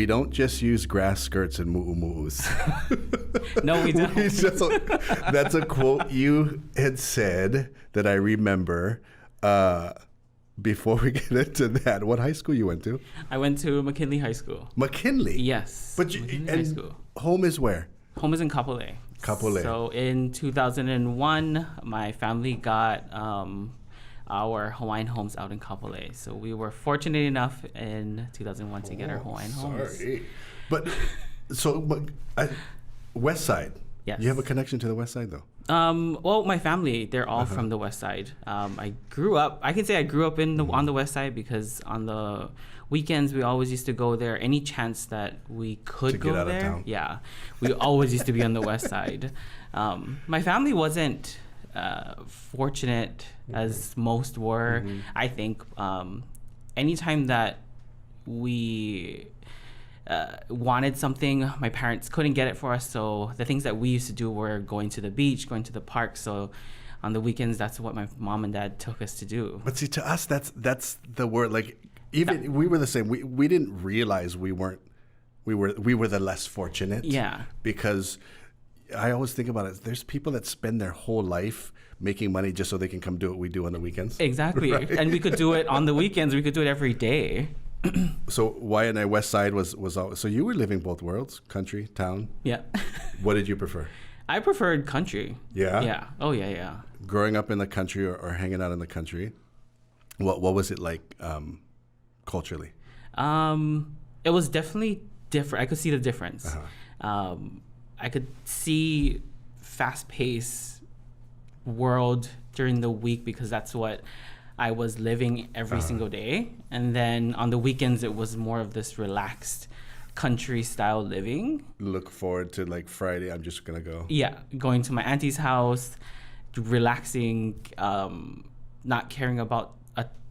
we don't just use grass skirts and mu'umu'us. No, we don't. That's a quote you had said that I remember. Before we get into that, what high school you went to? I went to McKinley High School. McKinley? Yes. But High School. Home is where? Home is in Kapolei. Kapolei. So in 2001, my family got our Hawaiian homes out in Kapolei. So we were fortunate enough in 2001 to get our Hawaiian homes. But West Side. Yes. You have a connection to the West Side, though? Well, my family, they're all from the West Side. I grew up on the West Side because on the weekends, we always used to go there. Any chance that we could go there. Of town. Yeah. We always used to be on the West Side. My family wasn't fortunate as most were. I think anytime that we wanted something, my parents couldn't get it for us, so the things that we used to do were going to the beach, going to the park. So on the weekends, that's what my mom and dad took us to do. But see, to us, that's the word. Like, even we were the same. We didn't realize we were the less fortunate. Yeah. Because I always think about it. There's people that spend their whole life making money just so they can come do what we do on the weekends. Exactly. Right? And we could do it on the weekends. We could do it every day. So YNI West Side was always, so you were living both worlds, country, town. Yeah. What did you prefer? I preferred country. Yeah. Yeah. Oh yeah. Growing up in the country or hanging out in the country, what was it like culturally? It was definitely different. I could see the difference. I could see fast-paced world during the week because that's what I was living every single day. And then on the weekends, it was more of this relaxed country style living. Look forward to like Friday, I'm just going to go. Yeah. Going to my auntie's house, relaxing, not caring about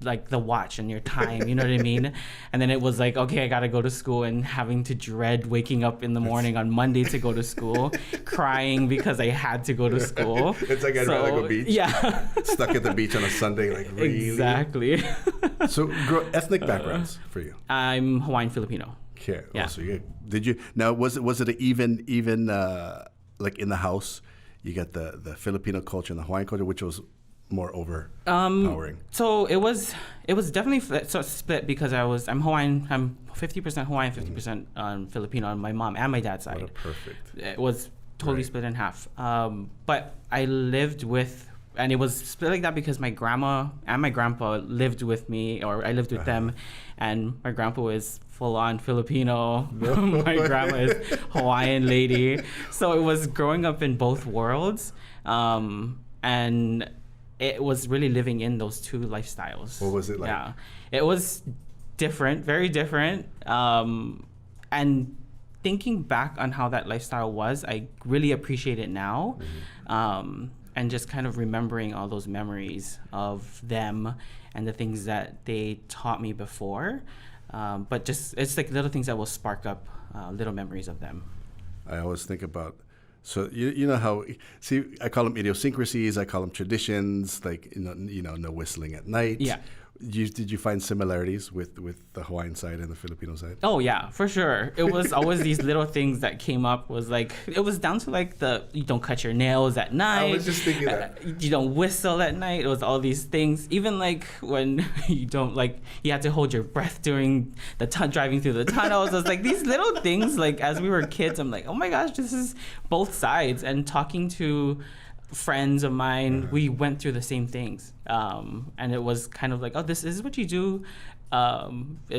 like the watch and your time, you know what I mean? And then it was like, okay, I got to go to school and having to dread waking up in the morning on Monday to go to school, crying because I had to go to school. It's like I'd rather go beach. Yeah. Stuck at the beach on a Sunday, like really. Exactly. So ethnic backgrounds for you? I'm Hawaiian Filipino. Okay. Yeah. Also, did you now? Was it an even like in the house? You got the Filipino culture and the Hawaiian culture, which was more overpowering. So it was definitely split because I'm Hawaiian. I'm 50% Hawaiian, 50% Filipino on my mom and my dad's side. What a perfect. It was totally split in half. But I lived with. And it was split like that because my grandma and my grandpa lived with me, or I lived with them, and my grandpa is full-on Filipino. My grandma is Hawaiian lady. So it was growing up in both worlds, and it was really living in those two lifestyles. What was it like? Yeah, it was different, very different. And thinking back on how that lifestyle was, I really appreciate it now. And just kind of remembering all those memories of them and the things that they taught me before. But just, it's like little things that will spark up little memories of them. I always think about, so you know how, see, I call them idiosyncrasies, I call them traditions, like, no whistling at night. Yeah. Did you find similarities with the Hawaiian side and the Filipino side? Oh yeah, for sure. It was always these little things that came up. Was like, it was down to like you don't cut your nails at night. I was just thinking that. You don't whistle at night. It was all these things. Even like when you don't you had to hold your breath during the driving through the tunnels. It was like these little things. Like as we were kids, I'm like, oh my gosh, this is both sides. And talking to friends of mine, we went through the same things, and it was kind of like, oh, this is what you do,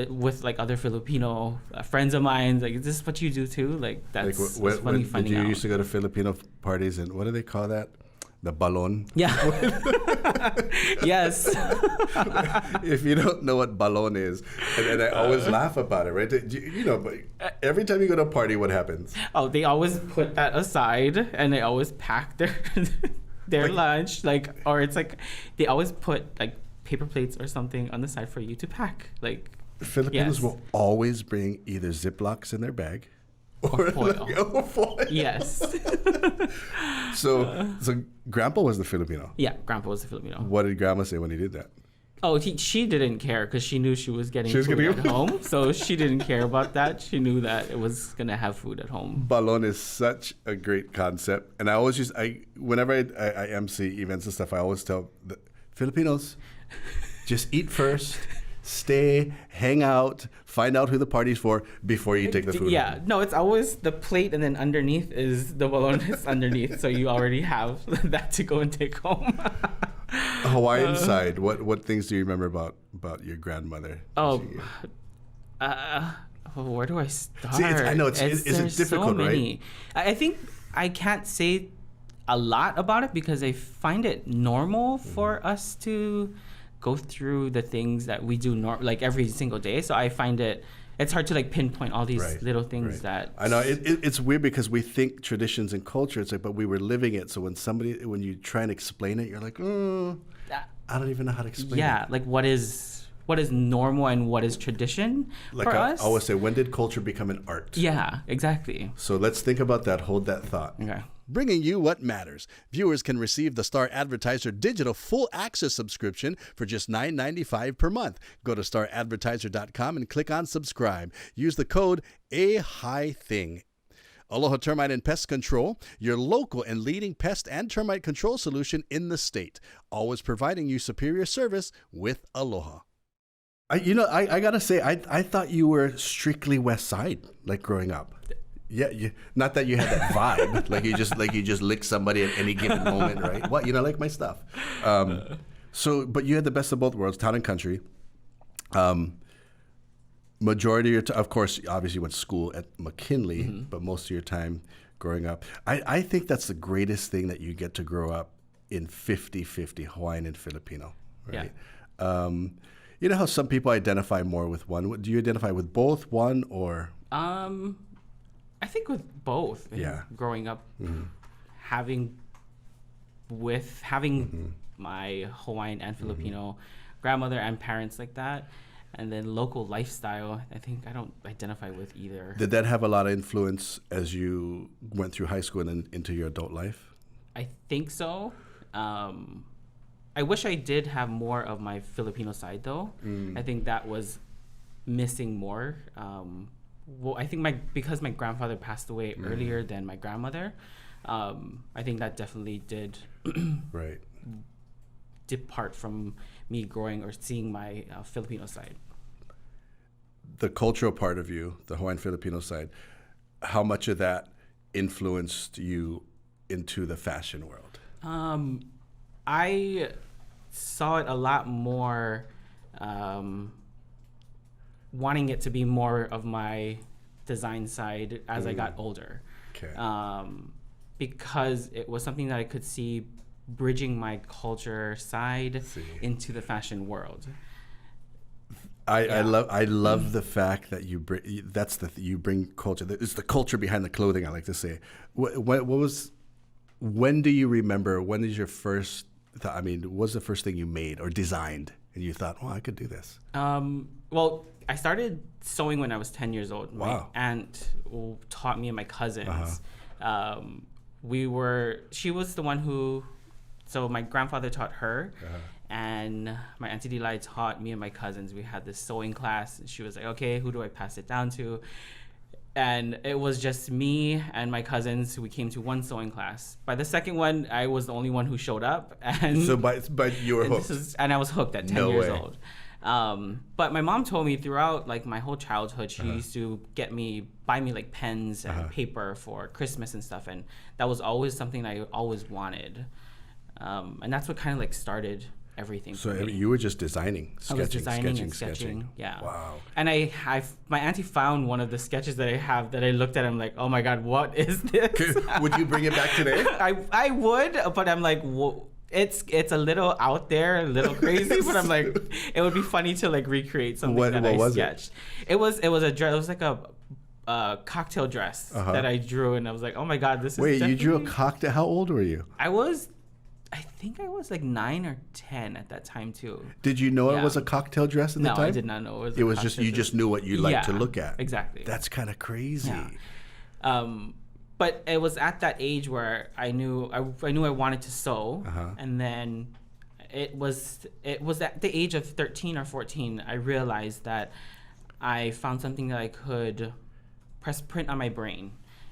with like other Filipino friends of mine. Like, is this what you do too? Like, that's like, funny. Did you used to go to Filipino parties and what do they call that? The balon. Yeah. Yes. If you don't know what balon is, and I always laugh about it, right? But every time you go to a party, what happens? Oh, they always put that aside, and they always pack their lunch, or it's like they always put like paper plates or something on the side for you to pack. Like, Filipinos will always bring either Ziplocs in their bag. Or foil. Foil. Yes. So Grandpa was the Filipino. Yeah, Grandpa was the Filipino. What did Grandma say when he did that? Oh, she didn't care because she knew she was getting food at home. So she didn't care about that. She knew that it was going to have food at home. Balon is such a great concept. And I always whenever I MC events and stuff, I always tell the Filipinos, just eat first, stay, hang out, find out who the party's for before you take the food. Yeah, no, it's always the plate and then underneath is the balon is underneath. So you already have that to go and take home. Hawaiian side, what things do you remember about your grandmother? Where do I start? See, I know it's difficult, so many. right? I think I can't say a lot about it because I find it normal for us to go through the things that we do like every single day. So I find it's hard to like pinpoint all these little things that I know it's weird because we think traditions and culture. It's like, but we were living it. So when you try and explain it, you're like, I don't even know how to explain it. Yeah, like what is normal and what is tradition like for us? I always say, when did culture become an art? Yeah, exactly. So let's think about that. Hold that thought. Okay. Bringing you what matters. Viewers can receive the Star Advertiser Digital Full Access subscription for just $9.95 per month. Go to staradvertiser.com and click on subscribe. Use the code AHIGHTHING. Aloha Termite and Pest Control, your local and leading pest and termite control solution in the state. Always providing you superior service with Aloha. I gotta say, I thought you were strictly West Side, like growing up. Yeah, not that you had that vibe, like you just lick somebody at any given moment, right? What, like my stuff. But you had the best of both worlds, town and country. Majority of your of course, obviously you went to school at McKinley, but most of your time growing up. I think that's the greatest thing, that you get to grow up in 50-50, Hawaiian and Filipino, right? Yeah. You know how some people identify more with one? Do you identify with both, one, or? I think with both. Yeah. Growing up, having my Hawaiian and Filipino grandmother and parents like that, and then local lifestyle, I think I don't identify with either. Did that have a lot of influence as you went through high school and then into your adult life? I think so. I wish I did have more of my Filipino side though. I think that was missing more. Well, I think because my grandfather passed away earlier than my grandmother, I think that definitely did depart from me growing or seeing my Filipino side. The cultural part of you, the Hawaiian Filipino side, how much of that influenced you into the fashion world? I saw it a lot more, wanting it to be more of my design side as I got older. Okay. Because it was something that I could see bridging my culture side into the fashion world. I love the fact that you bring you bring culture. It's the culture behind the clothing, I like to say. When do you remember? When is your first? What was the first thing you made or designed, and you thought, "Oh, I could do this"? Well, I started sewing when I was 10 years old. Wow. My aunt taught me and my cousins. She was the one who. So my grandfather taught her, and my Aunty Delilah taught me and my cousins. We had this sewing class, and she was like, "Okay, who do I pass it down to?" And it was just me and my cousins. We came to one sewing class. By the second one, I was the only one who showed up. And so, but you were hooked. And I was hooked at 10 years old. But my mom told me throughout like my whole childhood, she used to buy me like pens and paper for Christmas and stuff, and that was always something I always wanted. And that's what kind of like started everything. So you were just designing, sketching. Yeah. Wow. And my auntie found one of the sketches that I have that I looked at. I'm like, oh my god, what is this? Would you bring it back today? I would, but I'm like, it's a little out there, a little crazy. But I'm like, it would be funny to like recreate something that I sketched. It was a dress. It was like a cocktail dress that I drew, and I was like, oh my god, this is. Wait, you drew a cocktail? How old were you? I think I was like 9 or 10 at that time too. Did you know it was a cocktail dress at the time? No, I did not know it was. It was just you just knew what you liked to look at. Exactly. That's kind of crazy. Yeah. But it was at that age where I knew I wanted to sew, and then it was at the age of 13 or 14, I realized that I found something that I could press print on my brain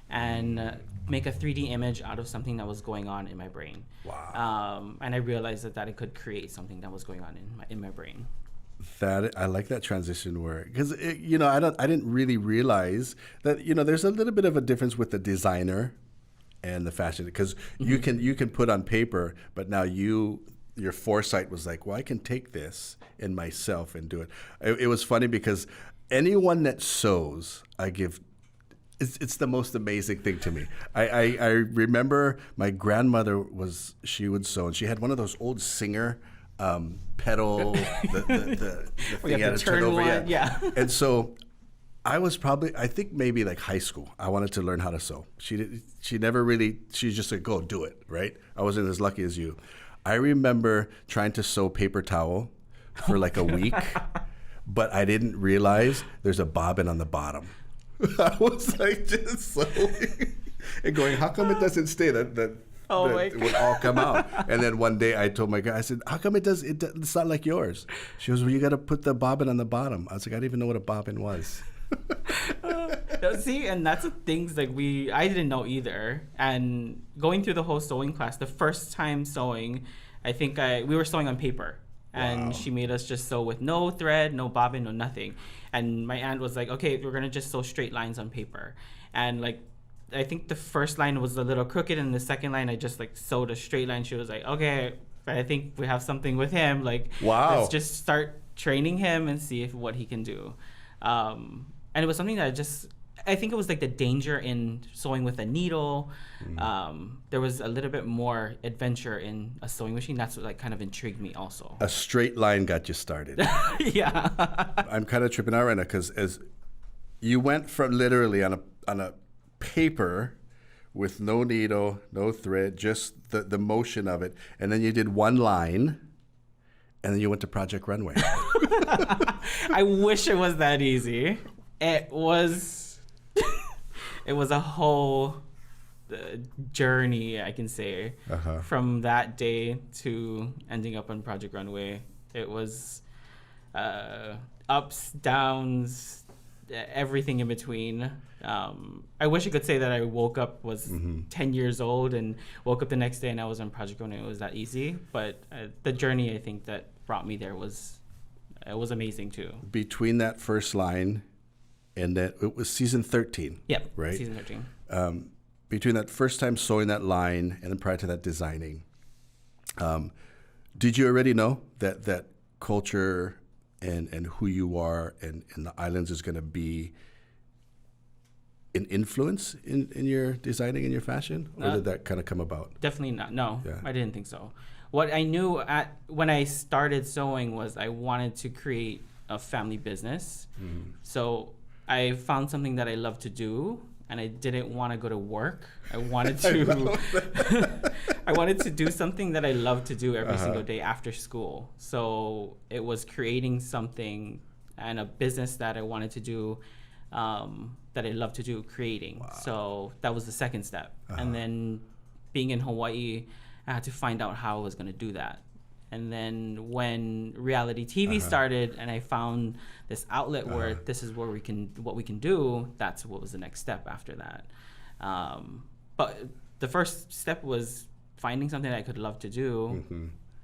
and make a 3D image out of something that was going on in my brain. Wow. And I realized that I could create something that was going on in my brain. That I like that transition where, because I didn't really realize that there's a little bit of a difference with the designer and the fashion, because you can put on paper, but now your foresight was like, well, I can take this in myself and do it. It was funny because anyone that sews, I give. It's the most amazing thing to me. I remember my grandmother she would sew, and she had one of those old Singer pedal, the thing you had to turn over. Yeah. And so I was I think maybe like high school. I wanted to learn how to sew. She never really, she just said, go do it, right? I wasn't as lucky as you. I remember trying to sew paper towel for like a week, but I didn't realize there's a bobbin on the bottom. I was like just sewing and going, how come it doesn't stay? That it would all come out. And then one day I told my guy, I said, how come it's not like yours? She goes, well, you got to put the bobbin on the bottom. I was like, I didn't even know what a bobbin was. See, and that's the things like I didn't know either. And going through the whole sewing class, the first time sewing, I think we were sewing on paper. And Wow. she made us just sew with no thread, no bobbin, no nothing. And my aunt was like, okay, we're going to just sew straight lines on paper. And like, I think the first line was a little crooked, and the second line I just like sewed a straight line. She was like, okay, I think we have something with him. Like, wow. Let's just start training him and see what he can do. And it was something that I think it was like the danger in sewing with a needle. There was a little bit more adventure in a sewing machine. That's what like kind of intrigued me also. A straight line got you started. Yeah. I'm kind of tripping out right now because as you went from literally on a paper with no needle, no thread, just the motion of it, and then you did one line, and then you went to Project Runway. I wish it was that easy. It was a whole journey, I can say, from that day to ending up on Project Runway. It was ups, downs, everything in between. I wish I could say that I woke up, was 10 years old and woke up the next day and I was on Project Runway. It was that easy, but the journey I think that brought me there was amazing too. Between that first line and that, it was season 13. Yep, right? Season 13. Between that first time sewing that line and then prior to that designing, did you already know that culture and who you are and the islands is going to be an influence in your designing and your fashion? Or did that kind of come about? Definitely not. No, Yeah. I didn't think so. What I knew when I started sewing was I wanted to create a family business. So I found something that I love to do, and I didn't want to go to work. I wanted to I wanted to do something that I love to do every single day after school. So it was creating something and a business that I wanted to do, that I love to do, creating. Wow. So that was the second step. And then being in Hawaii, I had to find out how I was going to do that. And then when reality TV started and I found this outlet where this is what we can do, that's what was the next step after that. But the first step was finding something that I could love to do,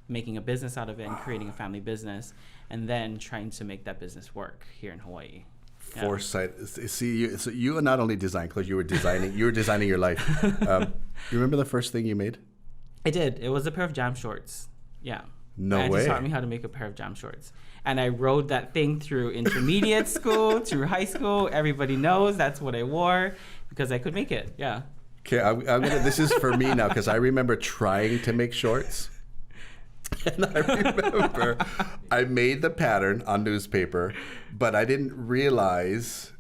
making a business out of it and creating a family business, and then trying to make that business work here in Hawaii. Foresight. See, so you not only designed clothes, you were designing your life. You remember the first thing you made? I did. It was a pair of jam shorts. Yeah. No and way. He taught me how to make a pair of jam shorts. And I rode that thing through intermediate school, through high school. Everybody knows that's what I wore because I could make it. Yeah. Okay, I'm gonna. This is for me now because I remember trying to make shorts. And I remember I made the pattern on newspaper, but I didn't realize,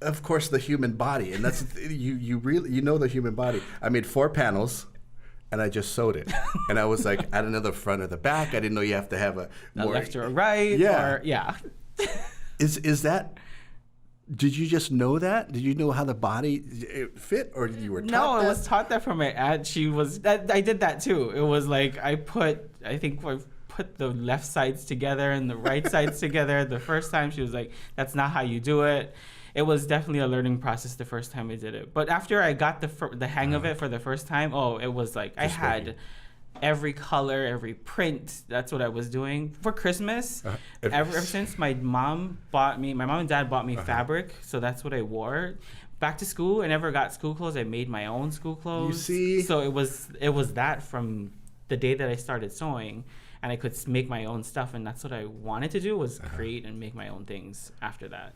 of course, the human body. And that's, you really know the human body. I made 4 panels. And I just sewed it. And I was like, I don't know the front or the back. I didn't know you have to have a more left or a right. Yeah. Or, yeah. Is that Did you just know that? Did you know how the body fit, or you were taught No, that? I was taught that from my aunt. I did that too. It was like I put the left sides together and the right sides together. The first time she was like, that's not how you do it. It was definitely a learning process the first time I did it. But after I got the hang of it for the first time, it was like I had every color, every print. That's what I was doing for Christmas. Ever since my mom and dad bought me fabric, so that's what I wore. Back to school, I never got school clothes. I made my own school clothes. You see? So it was that from the day that I started sewing, and I could make my own stuff, and that's what I wanted to do, was create and make my own things after that.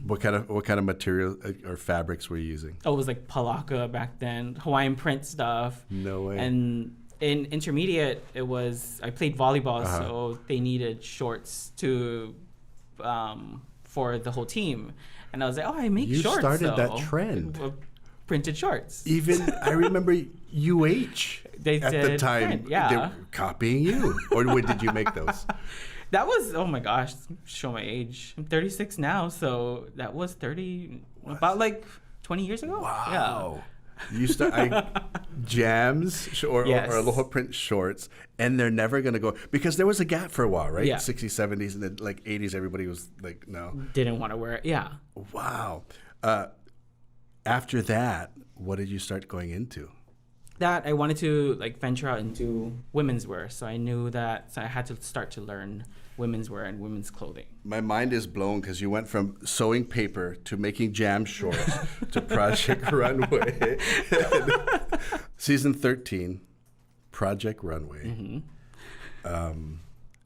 What kind of material or fabrics were you using? It was like palaka back then, Hawaiian print stuff. No way. And in intermediate, I played volleyball, so they needed shorts for the whole team. And I was like, I make shorts. You started that trend. Printed shorts. Even, I remember UH they at did the time. print, yeah. They were copying you. Or when did you make those? That was, oh my gosh, show my age. I'm 36 now, so that was 30, about like 20 years ago. Wow. Yeah. You jams or aloha print shorts, and they're never going to go, because there was a gap for a while, right? Yeah. 60s, 70s, and then like 80s, everybody was like, no. Didn't want to wear it, yeah. Wow. After that, what did you start going into? That I wanted to like venture out into women's wear, so I knew that I had to start to learn women's wear and women's clothing. My mind is blown because you went from sewing paper to making jam shorts to Project Runway. Season 13, Project Runway. Mm-hmm.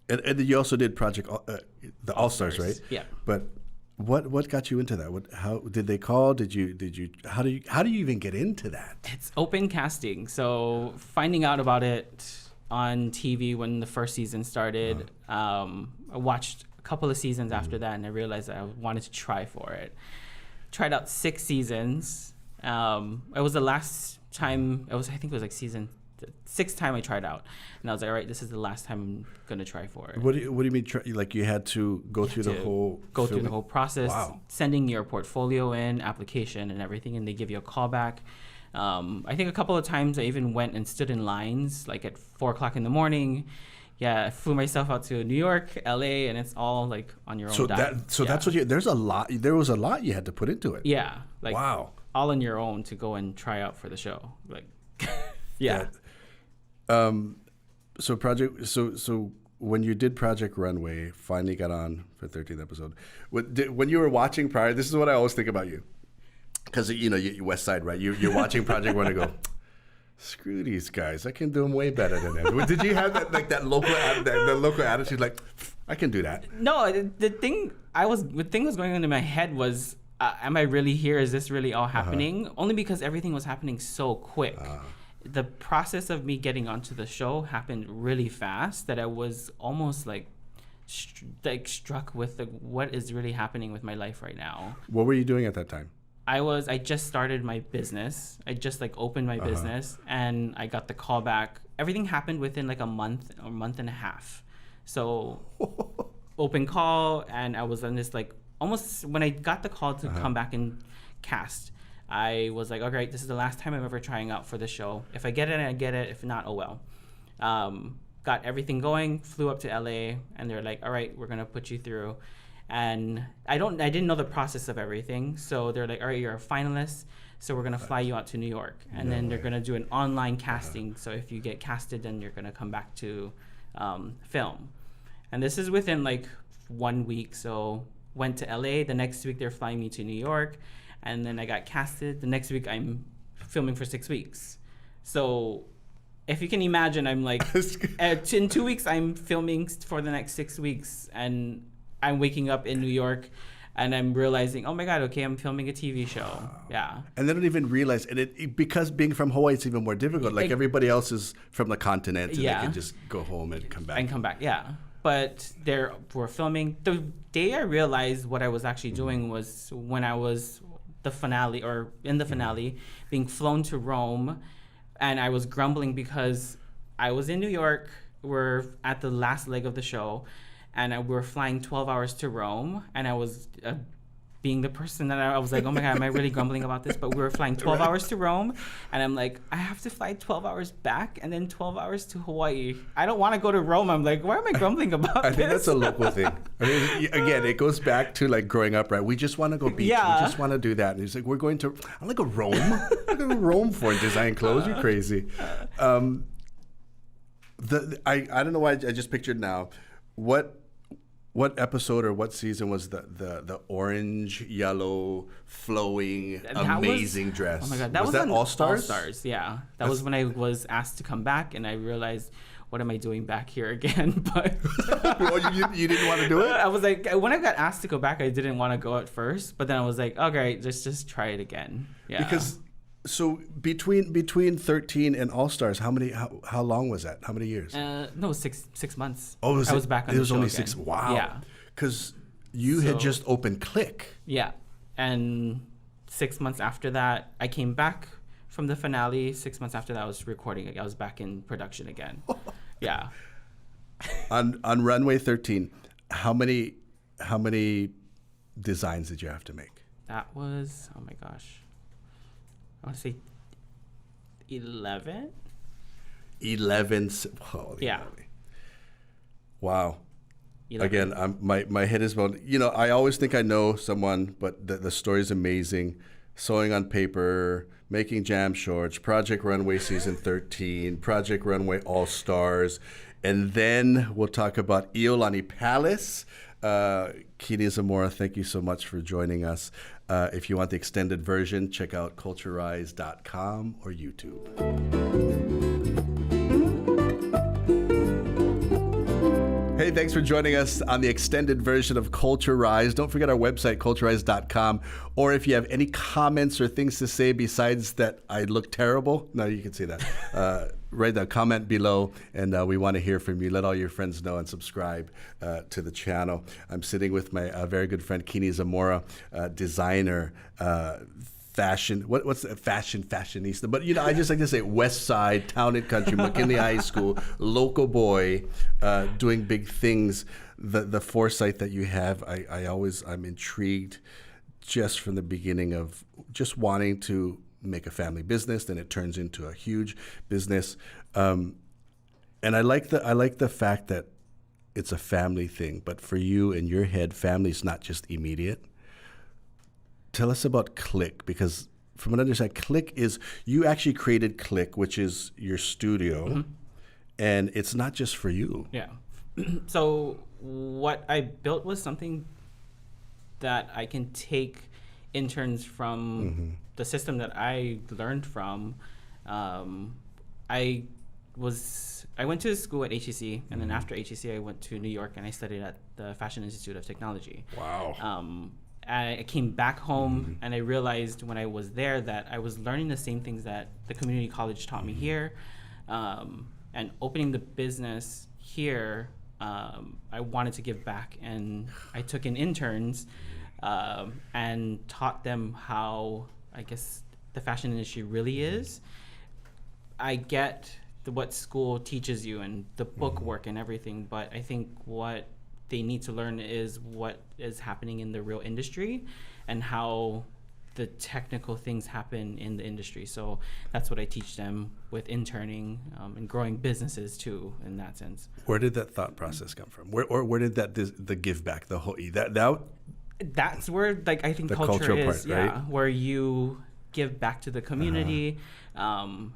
And you also did Project the All-Stars, right? Yeah. But what got you into that? How did they call? How do you even get into that? It's open casting. So finding out about it on TV when the first season started, I watched a couple of seasons after that, and I realized that I wanted to try for it. Tried out 6 seasons. It was the last time. I think it was like season 6th time I tried out, and I was like, all right, this is the last time I'm gonna try for it. What do you mean? Like you had to go through the whole process, wow. Sending your portfolio in, application, and everything, and they give you a call back. I think a couple of times I even went and stood in lines, like at 4:00 in the morning. Yeah, I flew myself out to New York, LA, and it's all like on your own dime. That's what there was a lot you had to put into it. Yeah, like wow, all on your own to go and try out for the show. Like, yeah. So when you did Project Runway, finally got on for 13th episode. When you were watching prior, this is what I always think about you, because you West Side, right? You're watching Project Runway, go, screw these guys, I can do them way better than them. Did you have that local attitude, like I can do that? No, the thing was going on in my head was, am I really here? Is this really all happening? Only because everything was happening so quick. The process of me getting onto the show happened really fast that I was almost like struck with what is really happening with my life right now. What were you doing at that time? I just started my business. I just opened my business, and I got the call back. Everything happened within like a month or month and a half. So open call, and I was on this almost when I got the call to come back and cast, I was like, okay, this is the last time I'm ever trying out for the show. If I get it, I get it. If not, oh well. Got everything going, flew up to LA, and they're like, all right, we're going to put you through. And I didn't know the process of everything. So they're like, all right, you're a finalist, so we're going to fly you out to New York. And then they're going to do an online casting. So if you get casted, then you're going to come back to film. And this is within 1 week. So went to LA. The next week, they're flying me to New York. And then I got casted. The next week, I'm filming for 6 weeks. So if you can imagine, I'm in 2 weeks, I'm filming for the next 6 weeks. And I'm waking up in New York, and I'm realizing, oh my God, okay, I'm filming a TV show. Wow. Yeah. And they don't even realize, and because being from Hawaii, it's even more difficult. Everybody else is from the continent, and they can just go home and come back. Yeah. But we're filming. The day I realized what I was actually doing was when I was in the finale, being flown to Rome, and I was grumbling because I was in New York. We're at the last leg of the show, and we were flying 12 hours to Rome, and I was being the person that I was like, oh my God, am I really grumbling about this? But we were flying 12 hours to Rome, and I'm like, I have to fly 12 hours back and then 12 hours to Hawaii. I don't want to go to Rome. I'm like, why am I grumbling about this? I think that's a local thing. I mean, again, it goes back to like growing up, right? We just want to go beach. Yeah. We just want to do that. And he's like, we're going to, I'm like, a Rome? I'm going to Rome for design clothes. You're crazy. I don't know why I just pictured now. What episode or what season was the orange, yellow, flowing, amazing dress? Oh my God, that was that on All-Stars? All-Stars, yeah. That was when I was asked to come back, and I realized, what am I doing back here again? But you didn't want to do it? I was like, when I got asked to go back, I didn't want to go at first, but then I was like, okay, just try it again. Yeah. Because so between 13 and All-Stars, how long was that? How many years? No, 6 months. Oh, I was back on it the was show only again. 6. Wow. Yeah. Because you had just opened Clique. Yeah. And 6 months after that, I came back from the finale. 6 months after that, I was recording. I was back in production again. Yeah. On Runway 13, how many designs did you have to make? That was, oh my gosh, I want to say 11. 11. Holy Yeah. moly. Wow. 11. Again, my head is blown. You know, I always think I know someone, but the story is amazing. Sewing on paper, making jam shorts, Project Runway Season 13, Project Runway All-Stars, and then we'll talk about Iolani Palace. Kini Zamora, thank you so much for joining us. If you want the extended version, check out Culturised.com or YouTube. Hey, thanks for joining us on the extended version of Culturised. Don't forget our website, culturised.com. Or if you have any comments or things to say besides that I look terrible, no, you can say that. Write the comment below, and we want to hear from you. Let all your friends know and subscribe to the channel. I'm sitting with my very good friend, Kini Zamora, designer, fashion, what's the fashionista? But, you know, I just like to say West Side, Town and Country, McKinley High School, local boy, doing big things. The foresight that you have, I'm intrigued just from the beginning of just wanting to make a family business, then it turns into a huge business. And I like the fact that it's a family thing, but for you in your head, family's not just immediate. Tell us about Clique, because from what I understand, Clique is, you actually created Clique, which is your studio, and it's not just for you. Yeah. So what I built was something that I can take interns from the system that I learned from. I went to school at HEC, and then after HEC, I went to New York and I studied at the Fashion Institute of Technology. Wow. I came back home and I realized when I was there that I was learning the same things that the community college taught me here, and opening the business here. I wanted to give back, and I took in interns and taught them how, I guess, the fashion industry really is. I get what school teaches you and the book work and everything, but I think what they need to learn is what is happening in the real industry and how the technical things happen in the industry. So that's what I teach them with interning and growing businesses too, in that sense. Where did that thought process come from? Where did the give back, the whole that's where, like, I think the culture part, is, right? Where you give back to the community,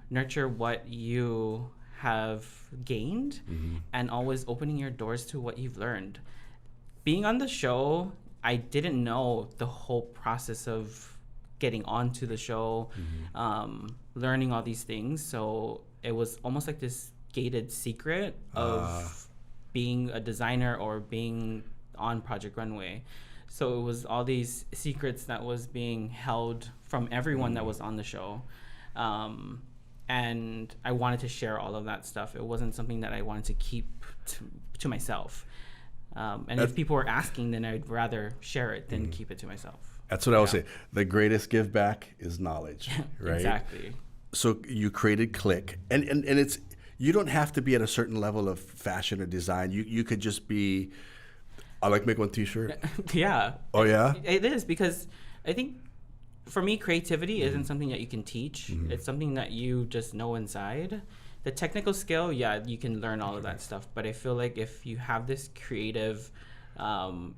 nurture what you have gained, and always opening your doors to what you've learned. Being on the show, I didn't know the whole process of getting onto the show, learning all these things. So it was almost like this gated secret of being a designer or being on Project Runway. So it was all these secrets that was being held from everyone that was on the show. And I wanted to share all of that stuff. It wasn't something that I wanted to keep to myself. And if people were asking, then I'd rather share it than keep it to myself. That's what I would say. The greatest give back is knowledge, right? Exactly. So you created Clique, and it's, you don't have to be at a certain level of fashion or design. You could just be I like make one T-shirt. Yeah. Oh yeah. It is, because I think for me, creativity isn't something that you can teach. It's something that you just know inside. The technical skill, yeah, you can learn all of that stuff. But I feel like if you have this creative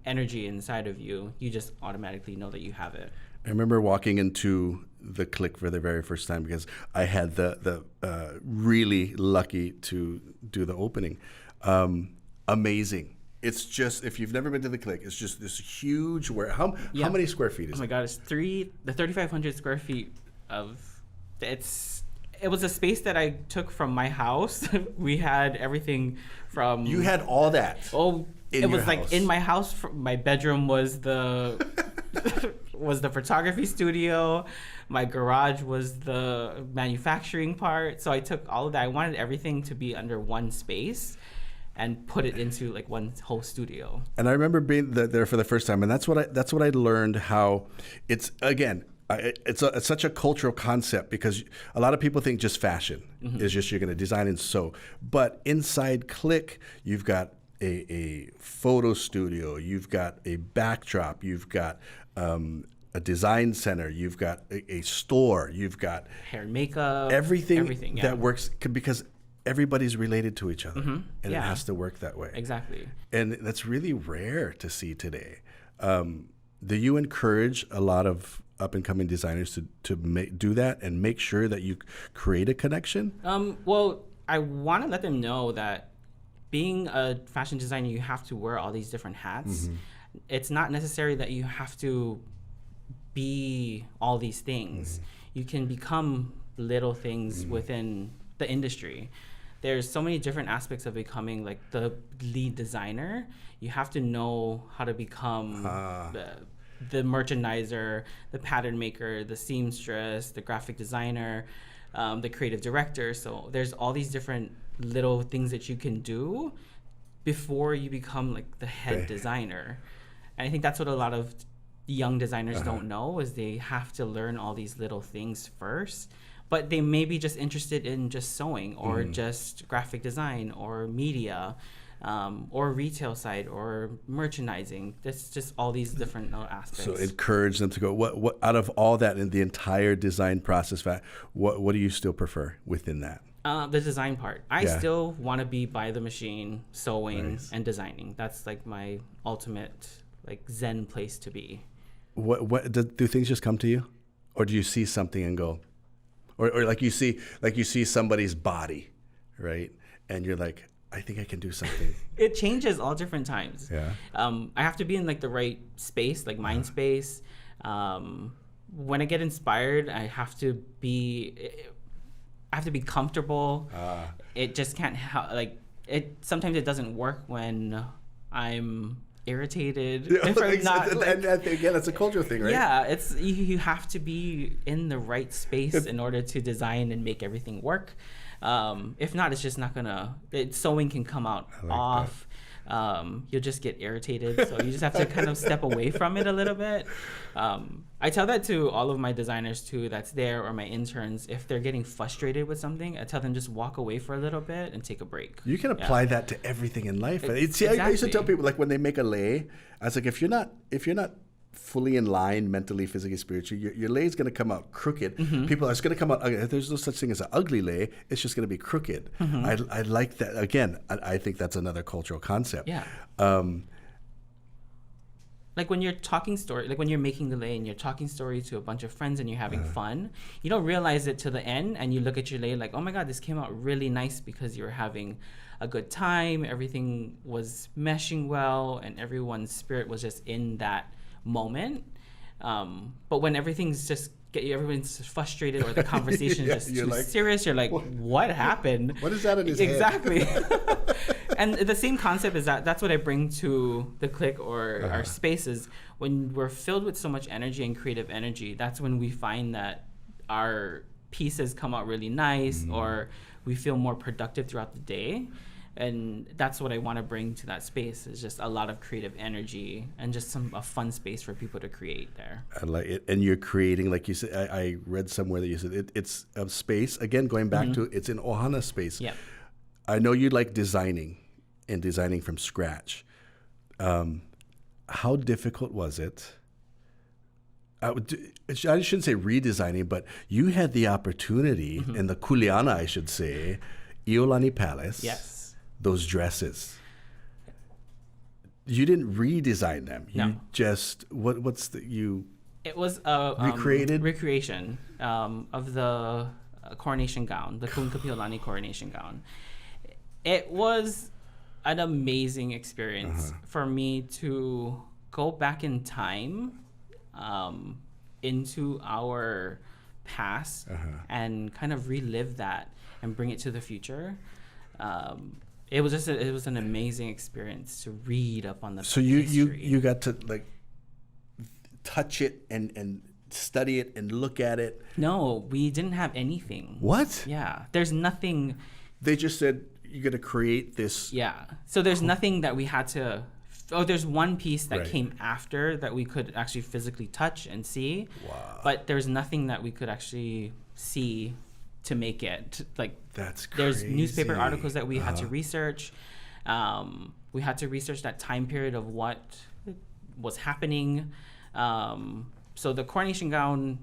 energy inside of you, you just automatically know that you have it. I remember walking into the Clique for the very first time because I had the really lucky to do the opening. Amazing. It's just, if you've never been to the Clique, it's just this huge how many square feet is it? Oh my God, it's the 3,500 square feet of, it was a space that I took from my house. We had everything from... You had all that. Oh, it was like house. In my house. My bedroom was the was the photography studio. My garage was the manufacturing part. So I took all of that. I wanted everything to be under one space and put it into like one whole studio. And I remember being there for the first time, and that's what I learned. How it's again. It's such a cultural concept, because a lot of people think just fashion is just you're going to design and sew. But inside Clique, you've got a photo studio, you've got a backdrop, you've got a design center, you've got a store, you've got hair and makeup, everything yeah. that works, because everybody's related to each other, and it has to work that way. Exactly. And that's really rare to see today. Do you encourage a lot of up-and-coming designers to do that and make sure that you create a connection? Well, I want to let them know that being a fashion designer, you have to wear all these different hats. It's not necessary that you have to be all these things. You can become little things within the industry. There's so many different aspects of becoming like the lead designer. You have to know how to become the merchandiser, the pattern maker, the seamstress, the graphic designer, the creative director. So there's all these different little things that you can do before you become like the head designer. And I think that's what a lot of young designers don't know, is they have to learn all these little things first. But they may be just interested in just sewing or just graphic design or media, or retail side or merchandising. That's just all these different aspects. So encourage them to go. What out of all that in the entire design process, what do you still prefer within that? The design part. I still want to be by the machine, sewing and designing. That's like my ultimate like zen place to be. What do things just come to you, or do you see something and go, or like you see somebody's body, right? And you're like, I think I can do something. It changes all different times. Yeah. I have to be in like the right space, like mind space. When I get inspired, I have to be comfortable. It just can't like it. Sometimes it doesn't work when I'm irritated. If I'm not, and again, that's a cultural thing, right? Yeah, it's you have to be in the right space in order to design and make everything work. If not, it's just not gonna. Sewing can come out off. You'll just get irritated, so you just have to kind of step away from it a little bit. I tell that to all of my designers too that's there, or my interns. If they're getting frustrated with something, I tell them just walk away for a little bit and take a break. You can apply that to everything in life. I used to tell people, like when they make a lei, I was like, if you're not fully in line mentally, physically, spiritually, your lei is going to come out crooked. People are going to come out. There's no such thing as an ugly lei. It's just going to be crooked. I like that. Again, I think that's another cultural concept. Yeah. Like when you're talking story, like when you're making the lei and you're talking story to a bunch of friends and you're having fun, you don't realize it to the end, and you look at your lei like, oh my God, this came out really nice because you were having a good time. Everything was meshing well, and everyone's spirit was just in that moment. But when everything's just everyone's frustrated, or the conversation is just too serious, you're like, what happened? What is that in his head? Exactly. And the same concept is that's what I bring to the Clique or our spaces. When we're filled with so much energy and creative energy, that's when we find that our pieces come out really nice, or we feel more productive throughout the day. And that's what I want to bring to that space, is just a lot of creative energy and just a fun space for people to create there. I like it. And you're creating, like you said, I read somewhere that you said it's a space, again, going back to it's an ohana space. Yeah. I know you like designing and designing from scratch. how difficult was it? I shouldn't say redesigning, but you had the opportunity in the Kuleana, I should say, Iolani Palace. Yes. Those dresses. You didn't redesign them. No. You just It was a recreation of the coronation gown, the Kung Kapiolani coronation gown. It was an amazing experience for me to go back in time into our past and kind of relive that and bring it to the future. It was an amazing experience to read up on the history. You got to like touch it and study it and look at it. No, we didn't have anything. What? Yeah, there's nothing. They just said you're gonna create this. Yeah, so there's nothing that we had to. Oh, there's one piece that Right. came after that we could actually physically touch and see. Wow. But there's nothing that we could actually see to make it. Like, That's there's crazy. newspaper articles that we had to research. We had to research that time period of what was happening. So the coronation gown,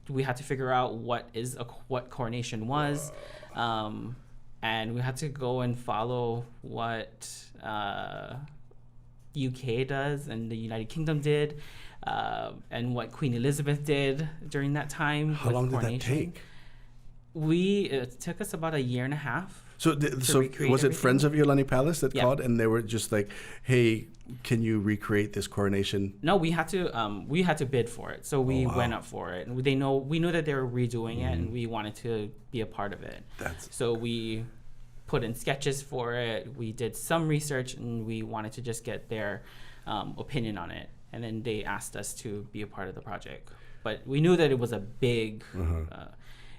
we had to figure out what coronation was. And we had to go and follow what UK does and the United Kingdom did, and what Queen Elizabeth did during that time. How long did that take? It took us about 1.5 years. So was it Friends of Iolani Palace that called, and they were just like, "Hey, can you recreate this coronation?" No, we had to bid for it. So we went up for it, and we knew that they were redoing it, and we wanted to be a part of it. So we put in sketches for it. We did some research, and we wanted to just get their opinion on it. And then they asked us to be a part of the project. But we knew that it was a big.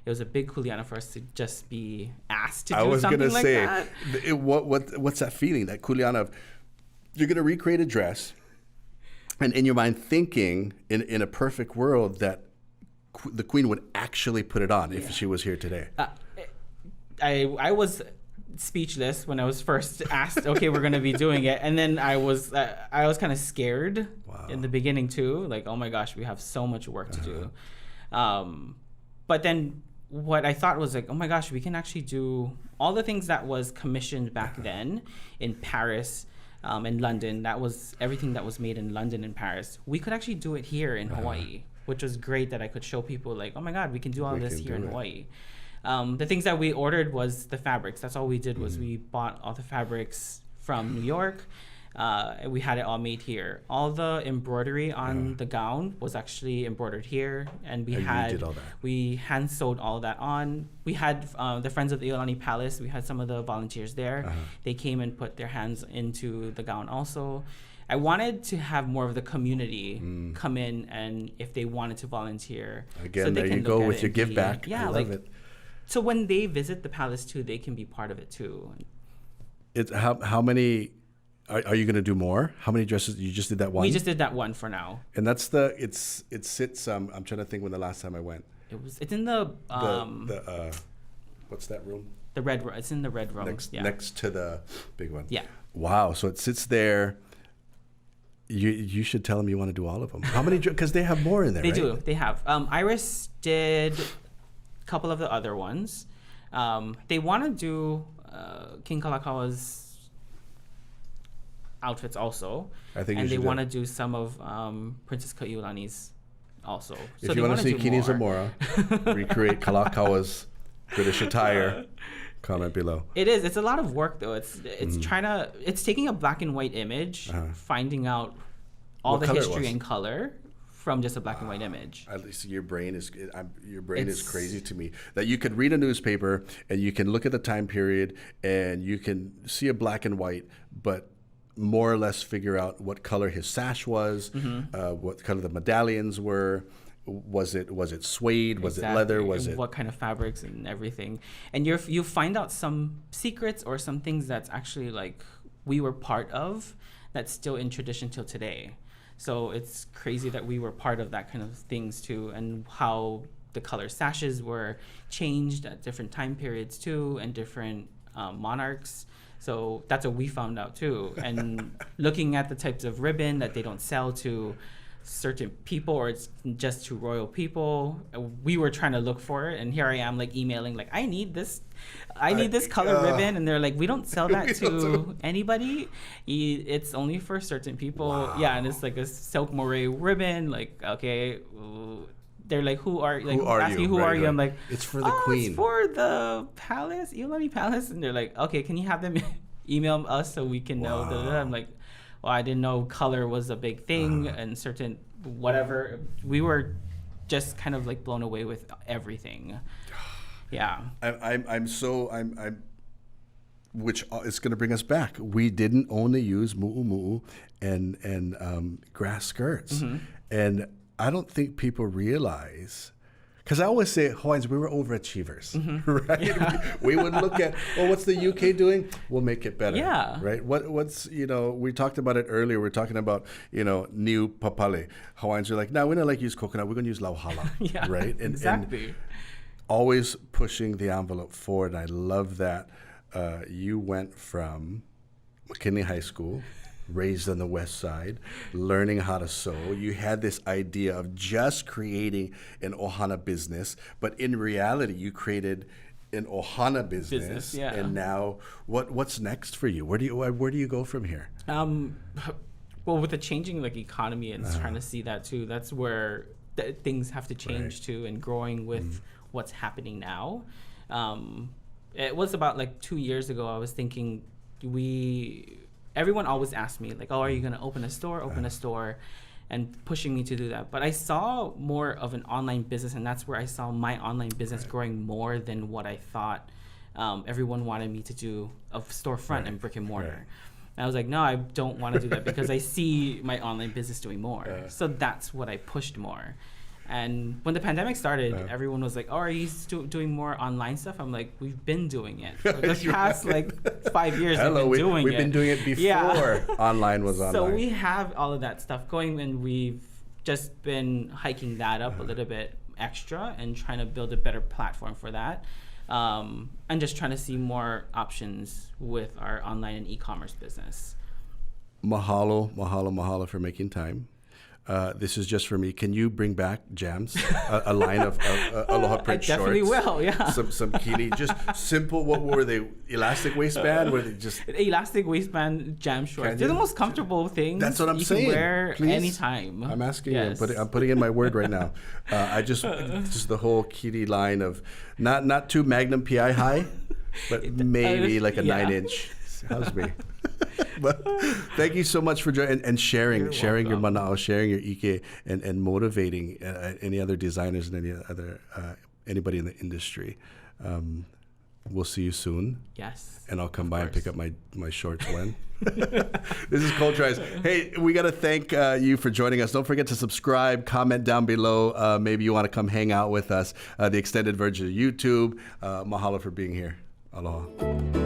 It was a big kuleana for us to just be asked to do something like that. I was gonna say, what's that feeling? That kuleana of you're gonna recreate a dress, and in your mind thinking in a perfect world that the queen would actually put it on if she was here today. I was speechless when I was first asked, okay, we're gonna be doing it, and then I was kind of scared in the beginning too, like, oh my gosh, we have so much work to do. But then what I thought was like, oh my gosh, we can actually do all the things that was commissioned back then in Paris and London. That was everything that was made in London and Paris. We could actually do it here in Hawaii, which was great that I could show people like, oh my God, we can do all this here in Hawaii. The things that we ordered was the fabrics. That's all we did was we bought all the fabrics from New York. And we had it all made here. All the embroidery on the gown was actually embroidered here, and we hand sewed all that on. We had the Friends of the Iolani Palace. We had some of the volunteers there. They came and put their hands into the gown also. I wanted to have more of the community come in, and if they wanted to volunteer. Again, so there you go with your give back. Yeah, I love it. So when they visit the palace too, they can be part of it too. How many? Are you going to do more? How many dresses? You just did that one? We just did that one for now. And that's it sits. I'm trying to think when the last time I went. It's in the what's that room? The red room. It's in the red room. Next to the big one. Yeah. Wow. So it sits there. You should tell them you want to do all of them. How many? Because they have more in there. They right? do. They have. Iris did a couple of the other ones. They want to do King Kalakaau's outfits also, and they want to do some of Princess Kaiulani's also. If you want to see Kini Zamora recreate Kalakaua's British attire, comment below. It's a lot of work though. It's taking a black and white image, finding out all the history and color from just a black and white image. At least your brain is crazy to me that you could read a newspaper and you can look at the time period and you can see a black and white, but more or less figure out what color his sash was, what color the medallions were. Was it suede? Was it leather? What kind of fabrics and everything? And you find out some secrets or some things that's actually like we were part of that's still in tradition till today. So it's crazy that we were part of that kind of things too, and how the color sashes were changed at different time periods too, and different monarchs. So that's what we found out too. And looking at the types of ribbon that they don't sell to certain people, or it's just to royal people, we were trying to look for it, and here I am like emailing like, I need this color ribbon, and they're like, we don't sell that to anybody, it's only for certain people. Wow. Yeah, and it's like a silk moire ribbon, like, okay, they're like, who are you? I'm like, it's for the queen. It's for the palace, Iolani Palace. And they're like, okay, can you have them email us so we can know? I'm like, well, I didn't know color was a big thing and certain whatever. We were just kind of like blown away with everything. Yeah. Which is going to bring us back. We didn't only use mu'u and grass skirts. Mm-hmm. And I don't think people realize, because I always say, Hawaiians, we were overachievers, right? Yeah. We would look at, what's the UK doing? We'll make it better, right? What's, we talked about it earlier. We're talking about, new papale. Hawaiians are like, no, we don't like use coconut. We're going to use lauhala, right? Exactly. And always pushing the envelope forward. And I love that you went from McKinley High School, raised on the west side, learning how to sew. You had this idea of just creating an ohana business, but in reality, you created an ohana business. And now, what's next for you? Where do you go from here? Well, with the changing like economy and trying to see that too, that's where things have to change too, and growing with what's happening now. It was about like 2 years ago. I was thinking everyone always asked me like, are you going to open a store, and pushing me to do that. But I saw more of an online business, and that's where I saw my online business growing more than what I thought everyone wanted me to do of storefront and brick and mortar. And I was like, no, I don't want to do that because I see my online business doing more. So that's what I pushed more. And when the pandemic started, everyone was like, are you doing more online stuff? I'm like, we've been doing it for the past 5 years. We've been doing it before online was online. So we have all of that stuff going, and we've just been hiking that up a little bit extra and trying to build a better platform for that. And just trying to see more options with our online and e-commerce business. Mahalo for making time. This is just for me. Can you bring back jams? A line of aloha print shorts. I definitely will, yeah. Some Kini, just simple. What were they? Elastic waistband? Were they just elastic waistband jam shorts? They're the most comfortable things. That's what I'm saying. You can wear anytime. I'm asking you. I'm putting in my word right now. Just the whole Kini line of not too Magnum PI high, but maybe like a 9-inch. How's me? But thank you so much for joining and sharing your mana'o, sharing your ike, and motivating any other designers and anybody in the industry. We'll see you soon. Yes. And I'll come by and pick up my shorts when. This is Culturised. Hey, we got to thank you for joining us. Don't forget to subscribe, comment down below. Maybe you want to come hang out with us. The extended version of YouTube. Mahalo for being here. Aloha.